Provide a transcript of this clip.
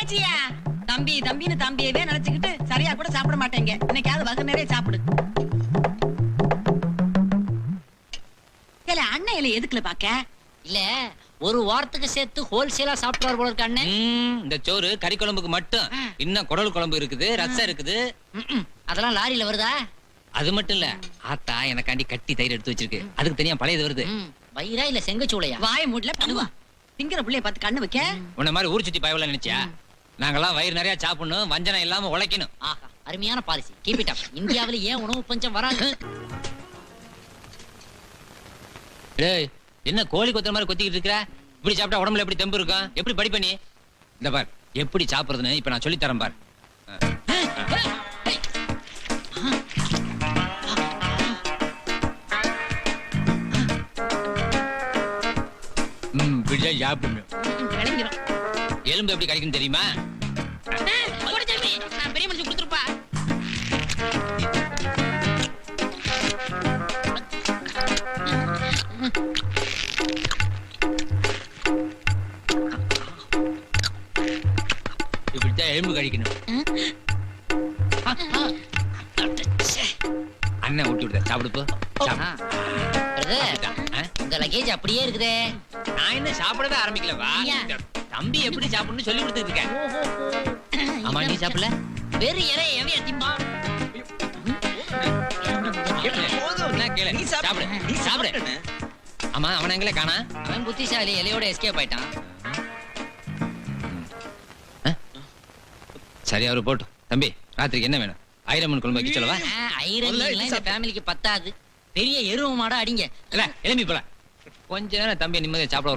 தங்கச்சியா தம்பி தம்பின்னு தம்பியவே நினைச்சுக்கிட்டு சரியா கூட சாப்பிட மாட்டேங்க. இன்னைக்காவது வகை நிறைய சாப்பிடு. இல்ல அண்ணன் இல்ல எதுக்குல பாக்க இல்ல ஒரு வாரத்துக்கு சேர்த்து ஹோல்சேலா சாப்பிடுவார் போல இருக்க அண்ணன். இந்த சோறு கறி குழம்புக்கு மட்டும் இன்னும் குடல் குழம்பு இருக்குது, ரசம் இருக்குது. அதெல்லாம் லாரியில வருதா? அது மட்டும் இல்ல, ஆத்தா எனக்காண்டி கட்டி தயிர் எடுத்து வச்சிருக்கு, அதுக்கு தனியா பழையது வருது. வயிறா இல்ல செங்கச்சூளையா? வாய மூடல பண்ணுவா. திங்கிற புள்ளைய பார்த்து கண்ணு வைக்க. உன்ன மாதிரி ஊர் சுத்தி பயவல நினைச்சியா? நாங்கெல்லாம் வயிறு நிறைய சாப்பிடணும், வஞ்சனம் இல்லாம உழைக்கணும். ஆஹா, அருமையான பாலிசி. Keep it up. இந்தியாவுல ஏன் உணவு பஞ்சம் வராது? டேய், என்ன கோழி கொத்துற மாதிரி கொத்திக்கிட்டு இருக்கற? இப்படி சாப்பிட்டா உடம்புல எப்படி தெம்பு இருக்கும்? எப்படி படிப்ப நீ? இந்த பார், எப்படி சாப்பிடுறதுன்னு இப்ப நான் சொல்லி தரேன் பார். இப்படிதான் சாப்பிடணும். எலும்பு எப்படி கிடைக்கும் தெரியுமா? பெரிய மனுஷன் கொடுத்துருப்பா. இப்படித்தான் எலும்பு கழிக்கணும். அண்ணன் ஊட்டி விடுத சாப்பிடுப்போ. உங்க லக்கேஜ் அப்படியே இருக்குதே. நான் என்ன சாப்பிடவே ஆரம்பிக்கலவா? தம்பி எப்படி சாப்பிடணும்னு சொல்லி கொடுத்துட்டு இருக்கேன். ஆமா, நீ சாப்பிடல? வேறு இறைய எவையா திம்பா? ஆமா, அவன் எங்களை காணா? அவன் புத்திசாலி, இலையோட எஸ்கேப் ஆயிட்டான். சரி, அவரு போட்டு. தம்பி, ராத்திரிக்கு என்ன வேணும்? ஐரமன் குழம்பு வைக்க சொல்லவா? ஐரன் இந்த ஃபேமிலிக்கு பத்தாது. பெரிய எருவ மாடா அடிங்க. இல்ல, எலும்பி போல. கொஞ்ச நேரம் தம்பி நிம்மதியா சாப்பிட